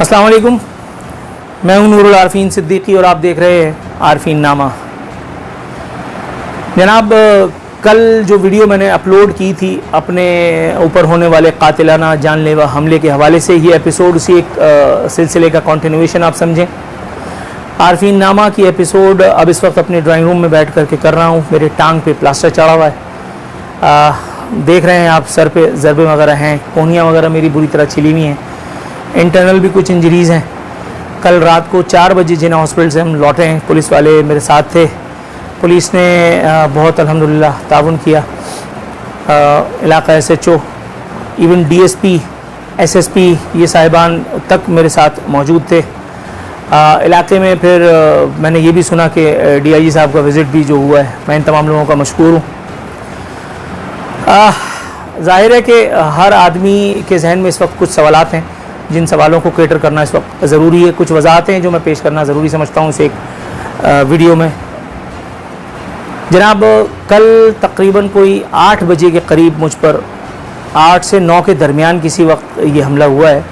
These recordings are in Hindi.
अस्सलाम वालेकुम, मैं हूं नूरुल आरफीन सिद्दीकी और आप देख रहे हैं आरफीन नामा। जनाब, कल जो वीडियो मैंने अपलोड की थी अपने ऊपर होने वाले कातिलाना जानलेवा हमले के हवाले से, ये एपिसोड उसी एक सिलसिले का कंटिन्यूएशन आप समझें। आरफीन नामा की एपिसोड अब इस वक्त अपने ड्राइंग रूम में बैठ करके कर रहा हूँ। मेरे टांग पे प्लास्टर चढ़ा हुआ है, देख रहे हैं आप, सर पे ज़रबे वगैरह हैं, कोहनियाँ वगैरह मेरी बुरी तरह छिली हुई हैं, इंटरनल भी कुछ इंजरीज़ हैं। कल रात को 4 बजे जिना हॉस्पिटल से हम लौटे हैं, पुलिस वाले मेरे साथ थे। पुलिस ने बहुत अल्हम्दुलिल्लाह ताउन किया। इलाका SHO, इवन DSP, SSP, ये साहिबान तक मेरे साथ मौजूद थे। इलाके में फिर मैंने ये भी सुना कि DIG साहब का विज़िट भी जो हुआ है, मैं इन तमाम लोगों का मशकूर हूँ। ज़ाहिर है कि हर आदमी के जहन में इस वक्त कुछ सवालात हैं जिन सवालों को कैटर करना इस वक्त ज़रूरी है। कुछ वजाहतें जो मैं पेश करना ज़रूरी समझता हूँ इस एक वीडियो में। जनाब, कल तकरीबन कोई 8 बजे के करीब मुझ पर, 8 से 9 के दरमियान किसी वक्त ये हमला हुआ है,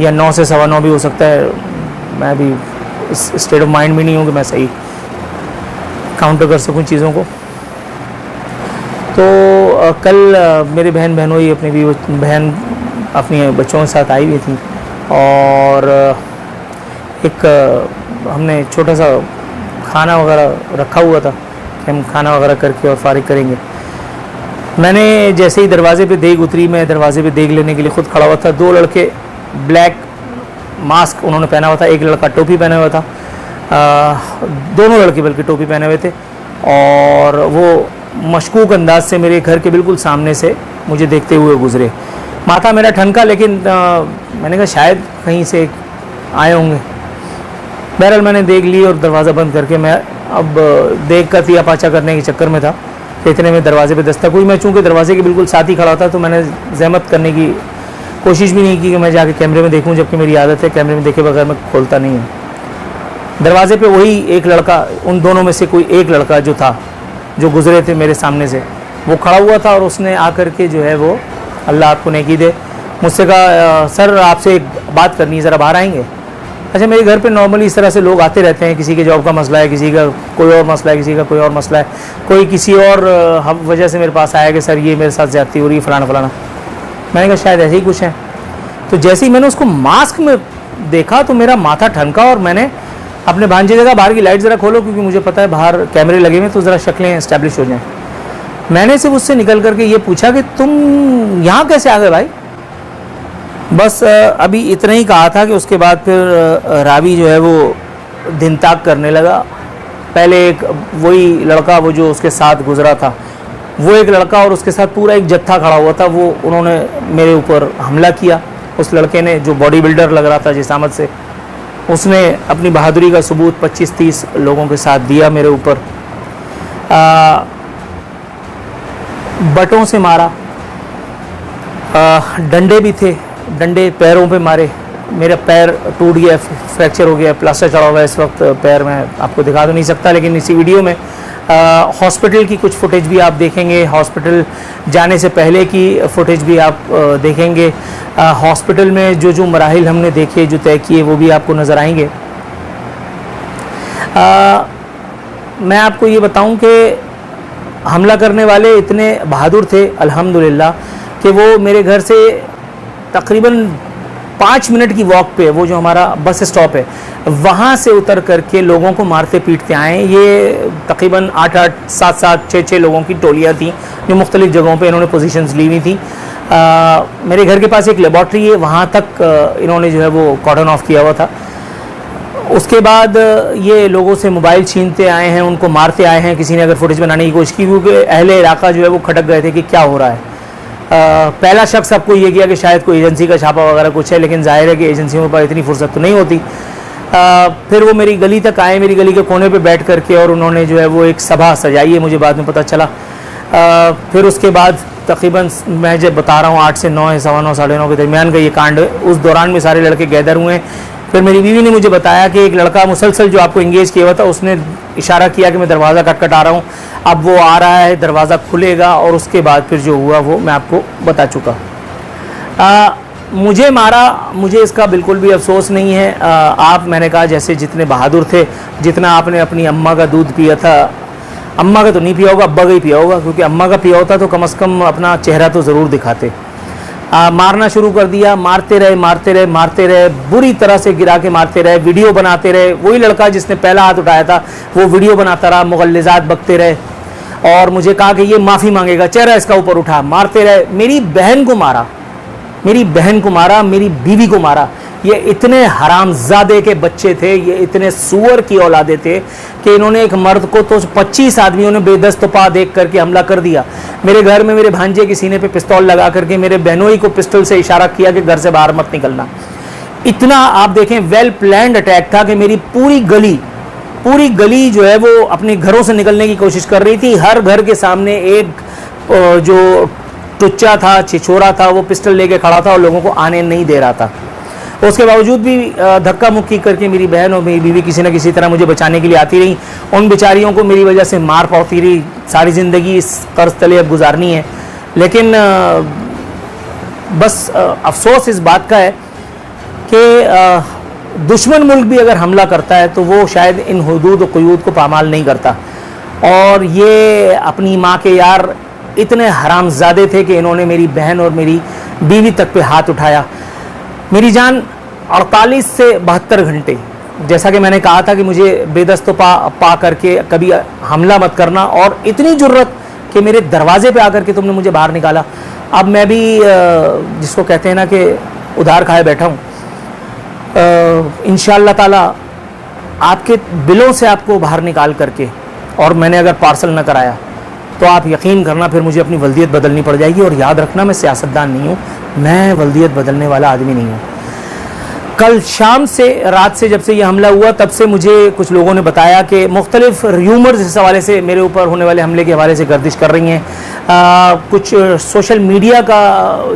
या 9 से 9:15 भी हो सकता है। मैं भी इस स्टेट ऑफ माइंड में नहीं हूँ कि मैं सही काउंटर कर सकूँ चीज़ों को। तो कल मेरे बहनोई अपनी भी बहन अपनी बच्चों के साथ आई हुई थी और एक हमने छोटा सा खाना वगैरह रखा हुआ था कि हम खाना वगैरह करके और फारिग करेंगे। मैंने जैसे ही दरवाज़े पे देग उतरी, मैं दरवाज़े पे देग लेने के लिए ख़ुद खड़ा हुआ था। 2 लड़के ब्लैक मास्क उन्होंने पहना हुआ था, एक लड़का टोपी पहना हुआ था, दोनों लड़के बल्कि टोपी पहने हुए थे, और वो मशकूक अंदाज से मेरे घर के बिल्कुल सामने से मुझे देखते हुए गुज़रे। माथा मेरा ठनका, लेकिन मैंने कहा शायद कहीं से आए होंगे। बहरहाल मैंने देख ली और दरवाज़ा बंद करके मैं अब देख कर तिया पाचा करने के चक्कर में था। इतने में दरवाजे पे दस्तक हुई। मैं चूँकि दरवाजे के बिल्कुल साथ ही खड़ा था तो मैंने ज़हमत करने की कोशिश भी नहीं की कि मैं जाके कैमरे में देखूँ, जबकि मेरी आदत है कैमरे में देखे बगैर मैं खोलता नहीं हूँ। दरवाजे पे वही एक लड़का, उन दोनों में से कोई एक लड़का जो था, जो गुज़रे थे मेरे सामने से, वो खड़ा हुआ था और उसने आकर के जो है वो, अल्लाह आपको नेकी दे, मुझसे कहा सर आपसे एक बात करनी है, ज़रा बाहर आएंगे। अच्छा, मेरे घर पे नॉर्मली इस तरह से लोग आते रहते हैं, किसी के जॉब का मसला है, किसी का कोई और मसला है, किसी का कोई और मसला है, कोई किसी और वजह से मेरे पास आया कि सर ये मेरे साथ ज़्यादती हो रही है, फ़लाना फ़लाना। मैंने कहा शायद ऐसे ही कुछ है। तो जैसे ही मैंने उसको मास्क में देखा तो मेरा माथा ठनका और मैंने अपने भांजे का बाहर की लाइट ज़रा खोलो, क्योंकि मुझे पता है बाहर कैमरे लगे हुए तो ज़रा शक्लें इस्टेब्लिश हो जाएँ। मैंने सिर्फ उससे निकल करके ये पूछा कि तुम यहाँ कैसे आ गए भाई? बस अभी इतना ही कहा था कि उसके बाद फिर रावी जो है वो दिन ताक करने लगा। पहले एक वही लड़का, वो जो उसके साथ गुजरा था, वो एक लड़का और उसके साथ पूरा एक जत्था खड़ा हुआ था, वो उन्होंने मेरे ऊपर हमला किया। उस लड़के ने, जो बॉडी बिल्डर लग रहा था जिसामत से, उसने अपनी बहादुरी का सबूत 25-30 लोगों के साथ दिया मेरे ऊपर। बटों से मारा, डंडे भी थे, डंडे पैरों पे मारे। मेरा पैर टूट गया, फ्रैक्चर हो गया, प्लास्टर चढ़ा हुआ है इस वक्त पैर में, आपको दिखा तो नहीं सकता, लेकिन इसी वीडियो में हॉस्पिटल की कुछ फुटेज भी आप देखेंगे, हॉस्पिटल जाने से पहले की फुटेज भी आप देखेंगे। हॉस्पिटल में जो जो मराहिल हमने देखे, जो तय किए, वो भी आपको नज़र आएंगे। मैं आपको ये बताऊं कि हमला करने वाले इतने बहादुर थे अल्हम्दुलिल्लाह कि वो मेरे घर से तकरीबन 5 मिनट की वॉक पे वो जो हमारा बस स्टॉप है वहाँ से उतर करके लोगों को मारते पीटते आए। ये तकरीबन 8-8, 7-7, 6-6 लोगों की टोलियाँ थी जो मुख्तलिफ़ जगहों पे इन्होंने पोजीशंस ली हुई थी। मेरे घर के पास एक लेबॉर्ट्री है, वहाँ तक इन्होंने जो है वो कॉर्डन ऑफ किया हुआ था। उसके बाद ये लोगों से मोबाइल छीनते आए हैं, उनको मारते आए हैं। किसी ने अगर फुटेज बनाने की कोशिश की, क्योंकि अहले इलाका जो है वो खटक गए थे कि क्या हो रहा है। पहला शक सबको ये किया कि शायद कोई एजेंसी का छापा वगैरह कुछ है, लेकिन जाहिर है कि एजेंसियों पर इतनी फुर्सत तो नहीं होती। फिर वो मेरी गली तक आए, मेरी गली के कोने पे बैठ करके, और उन्होंने जो है वो एक सभा सजाई है, मुझे बाद में पता चला। फिर उसके बाद तकरीबन मैं जब बता रहा हूँ 8 से 9 है, 9:15 साढ़े 9 के दरमियान का ये कांड है। उस दौरान में सारे लड़के गैदर हुए हैं। फिर मेरी बीवी ने मुझे बताया कि एक लड़का मुसलसल जो आपको इंगेज किया हुआ था, उसने इशारा किया कि मैं दरवाज़ा खटखटा रहा हूँ, अब वो आ रहा है, दरवाज़ा खुलेगा। और उसके बाद फिर जो हुआ वो मैं आपको बता चुका। मुझे मारा, मुझे इसका बिल्कुल भी अफसोस नहीं है। आप, मैंने कहा, जैसे जितने बहादुर थे, जितना आपने अपनी अम्मा का दूध पिया था, अम्मा का तो नहीं पिया होगा, अब्बा का ही पिया होगा, क्योंकि अम्मा का पिया होता तो कम से कम अपना चेहरा तो ज़रूर दिखाते। मारना शुरू कर दिया, मारते रहे मारते रहे मारते रहे, बुरी तरह से गिरा के मारते रहे, वीडियो बनाते रहे। वही लड़का जिसने पहला हाथ उठाया था वो वीडियो बनाता रहा, मुगल्लिज़ात बकते रहे, और मुझे कहा कि ये माफ़ी मांगेगा, चेहरा इसका ऊपर उठा, मारते रहे। मेरी बहन को मारा, मेरी बहन को मारा, मेरी बीवी को मारा। ये इतने हरामजादे के बच्चे थे, ये इतने सुअर की औलादे थे कि इन्होंने एक मर्द को तो 25 आदमियों ने बेदस्तपा देख करके हमला कर दिया। मेरे घर में मेरे भांजे के सीने पे पिस्तौल लगा करके मेरे बहनोई को पिस्टल से इशारा किया कि घर से बाहर मत निकलना। इतना आप देखें वेल प्लान्ड अटैक था कि मेरी पूरी गली जो है वो अपने घरों से निकलने की कोशिश कर रही थी। हर घर के सामने एक जो टुच्चा था, छिछोरा था, वो पिस्टल लेके खड़ा था और लोगों को आने नहीं दे रहा था। उसके बावजूद भी धक्का मुक्की करके मेरी बहन और मेरी बीवी किसी न किसी तरह मुझे बचाने के लिए आती रही। उन बेचारियों को मेरी वजह से मार पड़ती रही। सारी ज़िंदगी इस कर्ज तले अब गुजारनी है। लेकिन बस अफसोस इस बात का है कि दुश्मन मुल्क भी अगर हमला करता है तो वो शायद इन हुदूद और क़ुयूद को पामाल नहीं करता। और ये अपनी माँ के यार इतने हरामजादे थे कि इन्होंने मेरी बहन और मेरी बीवी तक पे हाथ उठाया। मेरी जान 48 से 72 घंटे, जैसा कि मैंने कहा था कि मुझे बेदस्त पा करके कभी हमला मत करना, और इतनी जुर्रत कि मेरे दरवाजे पे आकर के तुमने मुझे बाहर निकाला। अब मैं भी जिसको कहते हैं ना कि उधार खाए बैठा हूँ। इंशाअल्लाह ताला आपके बिलों से आपको बाहर निकाल करके, और मैंने अगर पार्सल न कराया तो आप यकीन करना फिर मुझे अपनी वल्दियत बदलनी पड़ जाएगी। और याद रखना, मैं सियासतदान नहीं हूँ, मैं वल्दियत बदलने वाला आदमी नहीं हूँ। कल शाम से, रात से, जब से ये हमला हुआ तब से मुझे कुछ लोगों ने बताया कि मुख्तलिफ र्यूमर्स इस हवाले से, मेरे ऊपर होने वाले हमले के हवाले से गर्दिश कर रही हैं। कुछ सोशल मीडिया का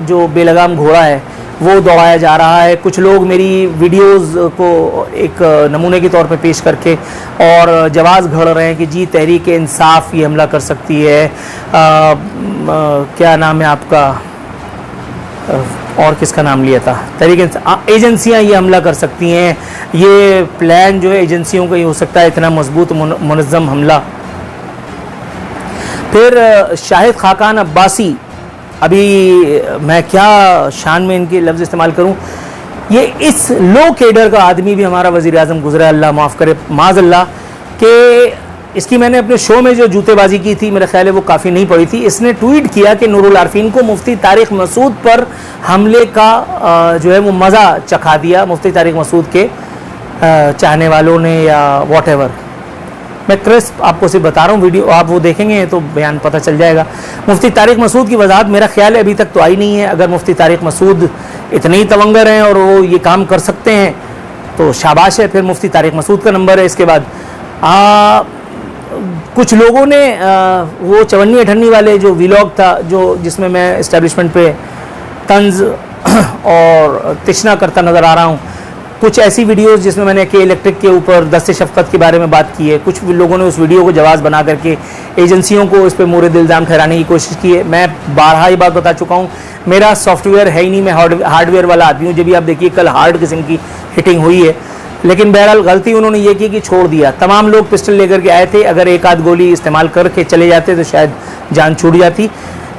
जो बेलगाम घोड़ा है वो दौड़ाया जा रहा है। कुछ लोग मेरी वीडियोस को एक नमूने के तौर पे पेश करके और जवाज़ घड़ रहे हैं कि जी तहरीक इंसाफ ये हमला कर सकती है, क्या नाम है आपका, और किसका नाम लिया था, तहरीक एजेंसियां ये हमला कर सकती हैं, ये प्लान जो है एजेंसियों का ही हो सकता है, इतना मजबूत मुनज़्ज़म हमला। फिर शाहिद खाकान अब्बासी, अभी मैं क्या शान में इनके लफ्ज़ इस्तेमाल करूं, ये इस लो केडर का आदमी भी हमारा वज़ीर आज़म गुज़रा, अल्लाह माफ़ करे, माज़अल्लाह, कि इसकी मैंने अपने शो में जो जूतेबाजी की थी, मेरा ख्याल है वो काफ़ी नहीं पड़ी थी। इसने ट्वीट किया कि नूरुल आरफीन को मुफ्ती तारिक मसूद पर हमले का जो है वो मज़ा चखा दिया मुफ्ती तारिक मसूद के चाहने वालों ने या वॉटेवर। मैं क्रिस्प आपको सिर्फ बता रहा हूँ, वीडियो आप वो देखेंगे तो बयान पता चल जाएगा। मुफ्ती तारिक मसूद की वजाहत मेरा ख्याल है अभी तक तो आई नहीं है। अगर मुफ्ती तारिक मसूद इतने ही तवंगर हैं और वो ये काम कर सकते हैं तो शाबाश है, फिर मुफ्ती तारिक मसूद का नंबर है। इसके बाद कुछ लोगों ने वो चवन्नी अठन्नी वाले जो व्लॉग था, जो जिसमें मैं इस्टेब्लिशमेंट पे तंज और तिश्ना करता नज़र आ रहा हूँ, कुछ ऐसी वीडियोस जिसमें मैंने के इलेक्ट्रिक के ऊपर दस्ते शफ़क़त के बारे में बात की है, कुछ लोगों ने उस वीडियो को जवाज़ बना करके एजेंसियों को इस पर मोरद इल्ज़ाम ठहराने की कोशिश की है। मैं बारहा ही बात बता चुका हूँ, मेरा सॉफ्टवेयर है ही नहीं, मैं हार्डवेयर वाला आदमी हूँ। जब भी आप देखिए कल हार्ड किस्म की हिटिंग हुई है, लेकिन बहरहाल गलती उन्होंने ये की कि छोड़ दिया। तमाम लोग पिस्टल लेकर के आए थे, अगर एक आध गोली इस्तेमाल करके चले जाते तो शायद जान छूट जाती।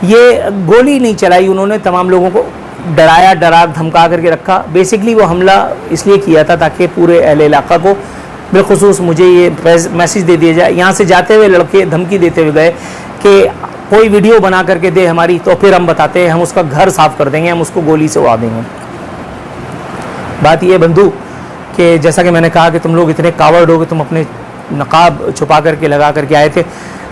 ये गोली नहीं चलाई उन्होंने, तमाम लोगों को डराया, डरा धमका करके रखा। बेसिकली वो हमला इसलिए किया था ताकि पूरे अहले इलाका को, बिलखुसूस मुझे ये मैसेज दे दिया जाए। यहाँ से जाते हुए लड़के धमकी देते हुए गए कि कोई वीडियो बना करके दे हमारी, तो फिर हम बताते हैं हम उसका घर साफ कर देंगे, हम उसको गोली से उड़ा देंगे। बात ये बंधु कि जैसा कि मैंने कहा कि तुम लोग इतने कावर्ड हो कि तुम अपने नकाब छुपा करके लगा करके आए थे।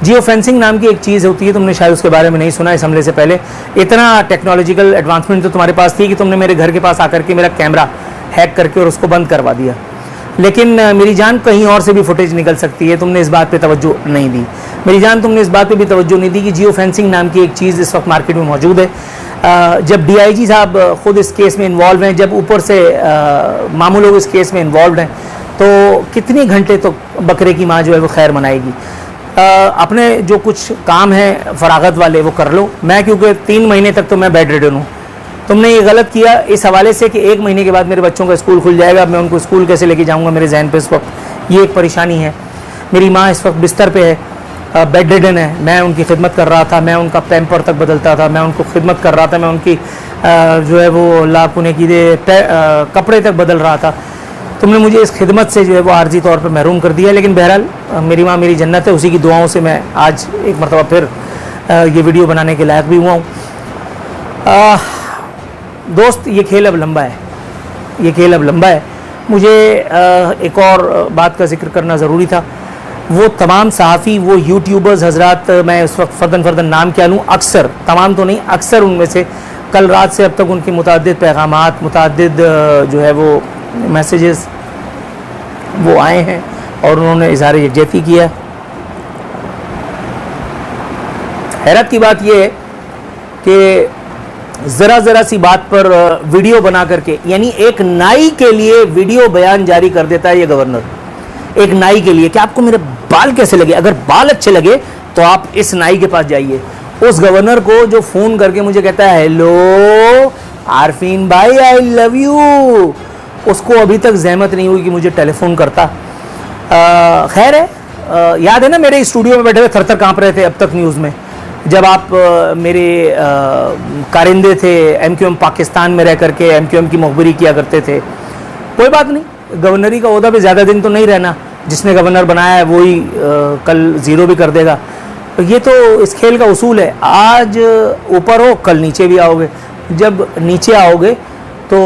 जियो फेंसिंग नाम की एक चीज़ होती है, तुमने शायद उसके बारे में नहीं सुना इस हमले से पहले। इतना टेक्नोलॉजिकल एडवांसमेंट तो तुम्हारे पास थी कि तुमने मेरे घर के पास आकर के मेरा कैमरा हैक करके और उसको बंद करवा दिया। लेकिन मेरी जान कहीं और से भी फुटेज निकल सकती है, तुमने इस बात पे तवज्जो नहीं दी। मेरी जान तुमने इस बात पे भी तवज्जो नहीं दी कि जियो फेंसिंग नाम की एक चीज़ इस वक्त मार्केट में मौजूद है। जब DIG साहब खुद इस केस में इन्वॉल्व हैं, जब ऊपर से मामू लोग इस केस में इन्वॉल्व हैं, तो कितने घंटे तो बकरे की माँ जो है वो खैर मनाएगी। अपने जो कुछ काम है फरागत वाले वो कर लो। मैं क्योंकि 3 महीने तक तो मैं बेड रिडन हूँ। तुमने ये गलत किया इस हवाले से कि 1 महीने के बाद मेरे बच्चों का स्कूल खुल जाएगा, मैं उनको स्कूल कैसे लेके जाऊँगा, मेरे जहन पे इस वक्त ये एक परेशानी है। मेरी माँ इस वक्त बिस्तर पे है, बेड रिडन है, मैं उनकी खिदमत कर रहा था, मैं उनका पैम्पर तक बदलता था, मैं उनको खिदमत कर रहा था, मैं उनकी जो है वो लापुने की कपड़े तक बदल रहा था। तुमने मुझे इस खिदमत से जो है वो आर्जी तौर पर महरूम कर दिया। लेकिन बहरहाल मेरी माँ मेरी जन्नत है, उसी की दुआओं से मैं आज एक मरतबा फिर ये वीडियो बनाने के लायक भी हुआ हूँ। दोस्त, ये खेल अब लंबा है, ये खेल अब लंबा है। मुझे एक और बात का जिक्र करना ज़रूरी था। वो तमाम सहाफ़ी, वो यूट्यूबर्स हजरात, मैं इस वक्त फ़र्दन नाम क्या लूँ, अक्सर, तमाम तो नहीं, अक्सर उनमें से कल रात से अब तक उनकी मुतअद्दिद पैगामात, मुतअद्दिद जो है वो मैसेजेस वो आए हैं और उन्होंने इज़हार यकजहती किया। हैरत की बात यह है कि ज़रा सी बात पर वीडियो बना करके, यानी एक नाई के लिए वीडियो बयान जारी कर देता है ये गवर्नर, एक नाई के लिए कि आपको मेरे बाल कैसे लगे, अगर बाल अच्छे लगे तो आप इस नाई के पास जाइए। उस गवर्नर को जो फ़ोन करके मुझे कहता है हेलो आरफीन भाई आई लव यू, उसको अभी तक जहमत नहीं हुई कि मुझे टेलीफोन करता। खैर है, याद है ना मेरे स्टूडियो में बैठे हुए थर थर काँप रहे थे अब तक न्यूज़ में, जब आप मेरे कारिंदे थे, MQM पाकिस्तान में रह करके MQM की मुखबरी किया करते थे। कोई बात नहीं, गवर्नरी का ओहदा पे ज़्यादा दिन तो नहीं रहना, जिसने गवर्नर बनाया है वही कल ज़ीरो भी कर देगा। ये तो इस खेल का उसूल है, आज ऊपर हो कल नीचे भी आओगे। जब नीचे आओगे तो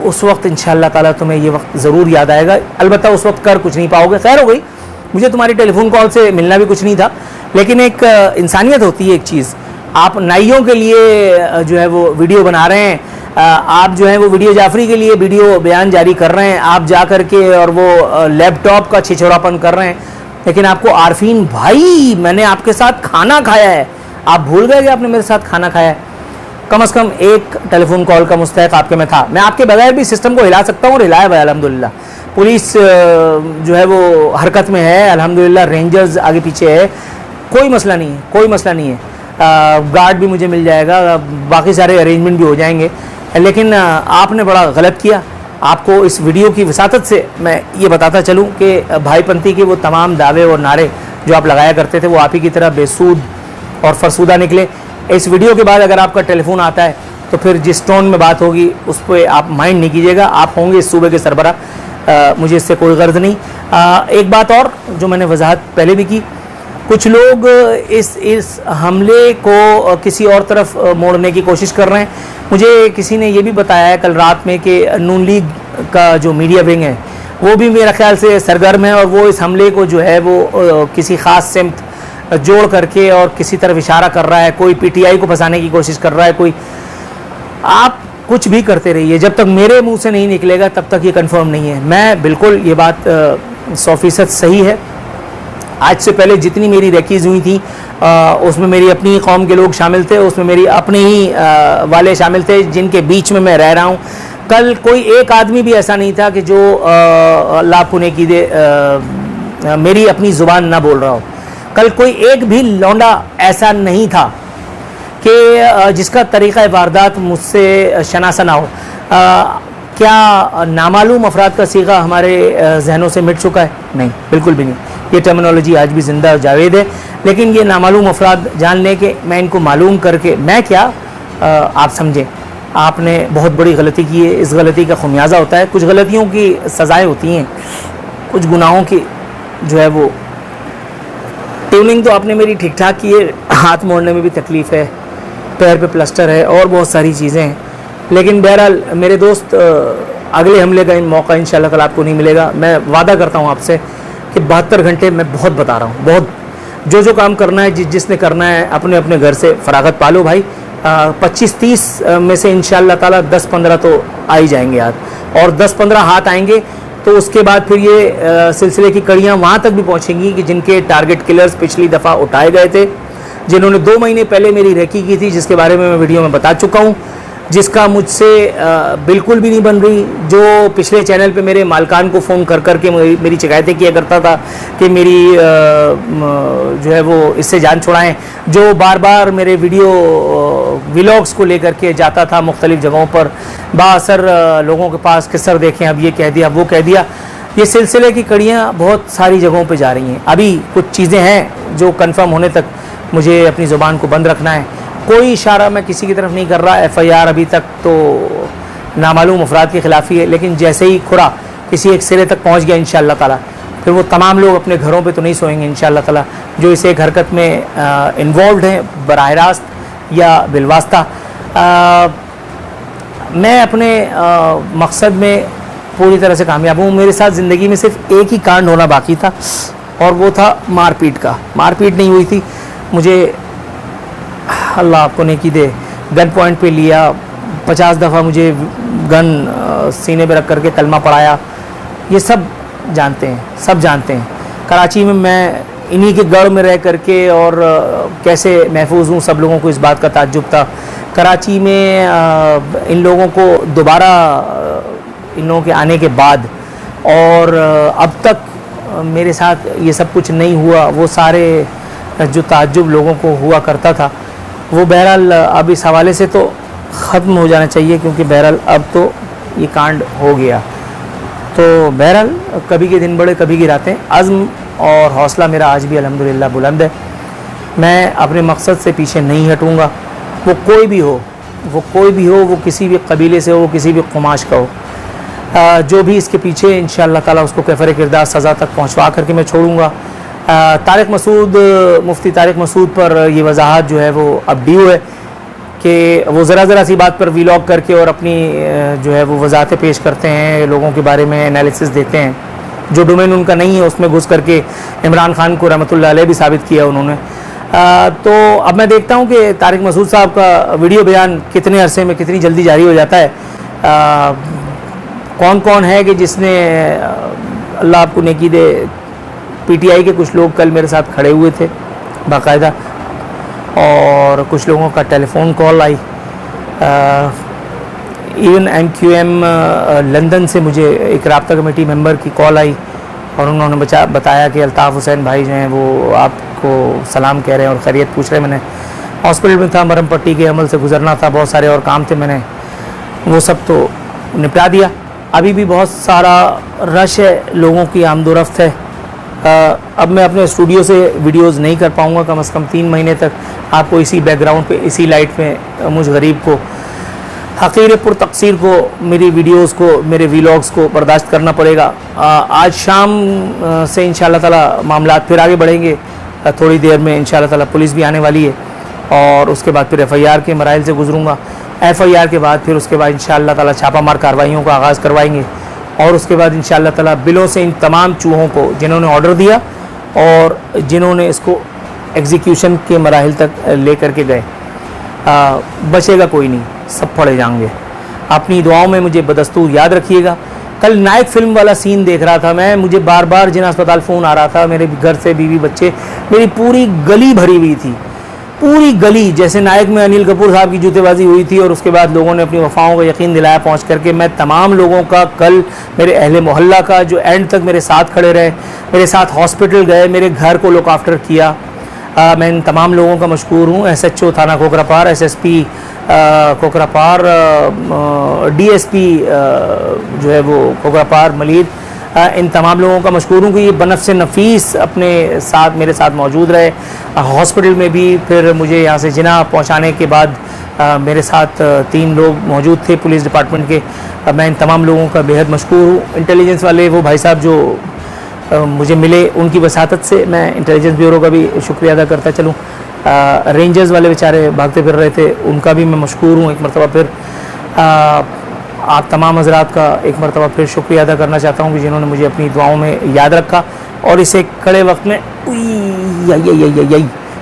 उस वक्त इंशाअल्लाह ताला तुम्हें ये वक्त ज़रूर याद आएगा। अलबत्ता उस वक्त कर कुछ नहीं पाओगे। खैर हो गई, मुझे तुम्हारी टेलीफोन कॉल से मिलना भी कुछ नहीं था, लेकिन एक इंसानियत होती है एक चीज़। आप नाइयों के लिए जो है वो वीडियो बना रहे हैं, आप जो है वो वीडियो जाफरी के लिए वीडियो बयान जारी कर रहे हैं, आप जा कर के और वो लैपटॉप का छिछोरापन कर रहे हैं, लेकिन आपको आरफीन भाई मैंने आपके साथ खाना खाया है, आप भूल गए कि आपने मेरे साथ खाना खाया है। कम से कम एक टेलीफोन कॉल का मुस्तहक आपके में था। मैं आपके बगैर भी सिस्टम को हिला सकता हूँ और हिलाया भाई अल्हम्दुलिल्लाह। पुलिस जो है वो हरकत में है अल्हम्दुलिल्लाह, रेंजर्स आगे पीछे है, कोई मसला नहीं है, कोई मसला नहीं है। गार्ड भी मुझे मिल जाएगा, बाकी सारे अरेंजमेंट भी हो जाएंगे। लेकिन आपने बड़ा गलत किया। आपको इस वीडियो की वसातत से मैं ये बताता चलूँ कि भाईपंथी के वो तमाम दावे और नारे जो आप लगाया करते थे वो आप ही की तरह बेसूद और फरसूदा निकले। इस वीडियो के बाद अगर आपका टेलीफोन आता है तो फिर जिस टोन में बात होगी उस पर आप माइंड नहीं कीजिएगा, आप होंगे इस सूबे के सरबराह, मुझे इससे कोई गर्ज नहीं। एक बात और जो मैंने वजाहत पहले भी की, कुछ लोग इस हमले को किसी और तरफ मोड़ने की कोशिश कर रहे हैं। मुझे किसी ने ये भी बताया है कल रात में कि नून लीग का जो मीडिया विंग है वो भी मेरा ख्याल से सरगर्म है और वो इस हमले को जो है वो किसी ख़ास सिमत जोड़ करके और किसी तरफ इशारा कर रहा है, कोई PTI को फंसाने की कोशिश कर रहा है, कोई। आप कुछ भी करते रहिए, जब तक मेरे मुंह से नहीं निकलेगा तब तक ये कंफर्म नहीं है। मैं बिल्कुल ये बात 100% सही है। आज से पहले जितनी मेरी रैकीज़ हुई थी उसमें मेरी अपनी कौम के लोग शामिल थे, उसमें मेरी अपने ही वाले शामिल थे जिनके बीच में मैं रह रहा हूँ। कल कोई एक आदमी भी ऐसा नहीं था कि जो अल्लाह पुने की दे मेरी अपनी ज़ुबान ना बोल रहा हो। कल कोई एक भी लौंडा ऐसा नहीं था कि जिसका तरीक़ा वारदात मुझसे शनासा हो। क्या नामालूम अफराद का सीगा हमारे जहनों से मिट चुका है? नहीं, बिल्कुल भी नहीं। ये टर्मिनोलॉजी आज भी ज़िंदा और जावेद है, लेकिन ये नामालूम अफराद जान लें कि मैं इनको मालूम करके मैं क्या आप समझें, आपने बहुत बड़ी गलती की है, इस गलती का खुमियाजा होता है। कुछ गलतियों की सज़ाएँ होती हैं, कुछ गुनाहों की जो है वो ट्यूनिंग तो आपने मेरी ठीक ठाक की है, हाथ मोड़ने में भी तकलीफ़ है, पैर पे प्लास्टर है और बहुत सारी चीज़ें हैं, लेकिन बहरहाल मेरे दोस्त अगले हमले का मौका इंशाल्लाह ताला आपको नहीं मिलेगा। मैं वादा करता हूँ आपसे कि 72 घंटे मैं बहुत बता रहा हूँ, बहुत जो काम करना है, जिसने करना है अपने अपने घर से फरागत पालो भाई। 25-30 में से इंशाल्लाह ताला 10-15 तो आ ही जाएंगे हाथ, और 10-15 हाथ आएंगे तो उसके बाद फिर ये सिलसिले की कड़ियाँ वहाँ तक भी पहुँचेंगी कि जिनके टारगेट किलर्स पिछली दफ़ा उठाए गए थे, जिन्होंने 2 महीने पहले मेरी रेकी की थी, जिसके बारे में मैं वीडियो में बता चुका हूँ, जिसका मुझसे बिल्कुल भी नहीं बन रही, जो पिछले चैनल पे मेरे मालकान को फ़ोन कर कर के मेरी शिकायतें किया करता था कि मेरी जो है वो इससे जान छुड़ाएं, जो बार बार मेरे वीडियो व्लॉग्स को लेकर के जाता था मुख्तलिफ़ जगहों पर, बाअसर लोगों के पास कि सर देखें अब ये कह दिया वो कह दिया। ये सिलसिले की कड़ियाँ बहुत सारी जगहों पे जा रही हैं। अभी कुछ चीज़ें हैं जो कंफर्म होने तक मुझे अपनी ज़ुबान को बंद रखना है। कोई इशारा मैं किसी की तरफ नहीं कर रहा। FIR अभी तक तो नामालूम अफराद के ख़िलाफ़ ही है, लेकिन जैसे ही खुरा किसी एक सिरे तक पहुंच गया इंशाअल्लाह ताला, फिर वो तमाम लोग अपने घरों पे तो नहीं सोएंगे इंशाअल्लाह ताला जो इस एक हरकत में इन्वॉल्व हैं बराह रास्त या बिलवास्ता। मैं अपने मकसद में पूरी तरह से कामयाब हूँ। मेरे साथ ज़िंदगी में सिर्फ एक ही कांड होना बाकी था और वो था मारपीट का। मारपीट नहीं हुई थी, मुझे अल्लाह आपको नेकी दे गन पॉइंट पे लिया, 50 दफ़ा मुझे गन सीने पे रख करके कलमा पढ़ाया। ये सब जानते हैं, सब जानते हैं। कराची में मैं इन्हीं के गढ़ में रह करके और कैसे महफूज हूँ, सब लोगों को इस बात का ताज्जुब था। कराची में इन लोगों को दोबारा इन लोगों के आने के बाद और अब तक मेरे साथ ये सब कुछ नहीं हुआ। वो सारे जो ताज्जुब लोगों को हुआ करता था वो बहरहाल अब इस हवाले से तो ख़त्म हो जाना चाहिए, क्योंकि बहरहाल अब तो ये कांड हो गया। तो बहरहाल कभी के दिन बड़े कभी की रातें। अज़्म और हौसला मेरा आज भी अल्हम्दुलिल्लाह बुलंद है। मैं अपने मकसद से पीछे नहीं हटूँगा, वो कोई भी हो, वो कोई भी हो, वो किसी भी कबीले से हो, वो किसी भी कुमाश का हो। जो भी इसके पीछे इंशाअल्लाह ताला उसको कैफर किरदार सज़ा तक पहुँचवा करके मैं छोड़ूँगा। तारिक मसूद, मुफ्ती तारिक मसूद पर ये वजाहत जो है वो अब ड्यू है कि वो ज़रा सी बात पर व्लॉग करके और अपनी जो है वो वजाहतें पेश करते हैं, लोगों के बारे में एनालिसिस देते हैं। जो डोमेन उनका नहीं है उसमें घुस करके इमरान खान को रहमतुल्लाह अलैह भी साबित किया उन्होंने। तो अब मैं देखता हूँ कि तारिक मसूद साहब का वीडियो बयान कितने अरसे में कितनी जल्दी जारी हो जाता है। कौन कौन है कि जिसने, अल्लाह आपको नेकी दे, PTI के कुछ लोग कल मेरे साथ खड़े हुए थे बाकायदा, और कुछ लोगों का टेलीफोन कॉल आई। इवन MQM लंदन से मुझे एक राब्ता कमेटी मेंबर की कॉल आई और उन्होंने बताया कि अल्ताफ़ हुसैन भाई जो हैं वो आपको सलाम कह रहे हैं और खैरियत पूछ रहे हैं। मैंने हॉस्पिटल में था, मरहम पट्टी के अमल से गुजरना था, बहुत सारे और काम थे, मैंने वो सब तो निपटा दिया। अभी भी बहुत सारा रश है, लोगों की आमदोरफ्त है। अब मैं अपने स्टूडियो से वीडियोस नहीं कर पाऊँगा कम से कम 3 महीने तक। आपको इसी बैकग्राउंड पे, इसी लाइट में मुझ गरीब को, हकीर पुर तकसीर को, मेरी वीडियोस को, मेरे व्लॉग्स को बर्दाश्त करना पड़ेगा। आज शाम से इंशाअल्लाह ताला मामलात फिर आगे बढ़ेंगे। थोड़ी देर में इंशाअल्लाह ताला पुलिस भी आने वाली है और उसके बाद फिर FIR के मराइल से गुजरूँगा। FIR के बाद फिर उसके बाद इंशाअल्लाह ताला छापामार कार्रवाइयों का आगाज़ करवाएंगे और उसके बाद इंशाअल्लाह ताला बिलों से इन तमाम चूहों को जिन्होंने ऑर्डर दिया और जिन्होंने इसको एग्जीक्यूशन के मराहिल तक ले करके गए, बचेगा कोई नहीं, सब पड़े जाएंगे। अपनी दुआओं में मुझे बदस्तूर याद रखिएगा। कल नायक फिल्म वाला सीन देख रहा था मैं, मुझे बार बार जिना अस्पताल फ़ोन आ रहा था। मेरे घर से बीवी बच्चे, मेरी पूरी गली भरी हुई थी, पूरी गली। जैसे नायक में अनिल कपूर साहब की जूतेबाजी हुई थी और उसके बाद लोगों ने अपनी वफ़ाओं का यकीन दिलाया पहुंच करके। मैं तमाम लोगों का, कल मेरे अहले मोहल्ला का जो एंड तक मेरे साथ खड़े रहे, मेरे साथ हॉस्पिटल गए, मेरे घर को लुक आफ्टर किया, मैं इन तमाम लोगों का मशकूर हूँ। SHO थाना कोकरापार, SSP कोकरापार, DSP जो है वो कोकरापार मलीद, इन तमाम लोगों का मशकूर हूँ कि ये बनफ़्स नफ़ीस अपने साथ, मेरे साथ मौजूद रहे हॉस्पिटल में भी। फिर मुझे यहाँ से जिना पहुँचाने के बाद मेरे साथ 3 लोग मौजूद थे पुलिस डिपार्टमेंट के। मैं इन तमाम लोगों का बेहद मशकूर हूँ। इंटेलिजेंस वाले वो भाई साहब जो मुझे मिले, उनकी वसातत से मैं इंटेलिजेंस ब्यूरो का भी शुक्रिया अदा करता चलूँ। रेंजर्स वाले बेचारे भागते फिर रहे थे, उनका भी मैं मशकूर हूँ एक मरतबा फिर। आप तमाम हज़रात का एक मरतबा फिर शुक्रिया अदा करना चाहता हूँ कि जिन्होंने मुझे अपनी दुआओं में याद रखा और इस एक कड़े वक्त में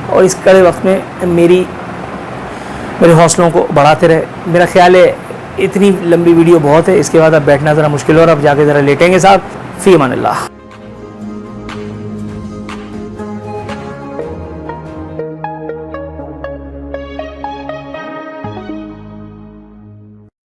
और इस कड़े वक्त में मेरे हौसलों को बढ़ाते रहे। मेरा ख्याल है इतनी लंबी वीडियो बहुत है, इसके बाद अब बैठना ज़रा मुश्किल हो और अब जाके ज़रा लेटेंगे साहब। फ़ी अमान अल्लाह।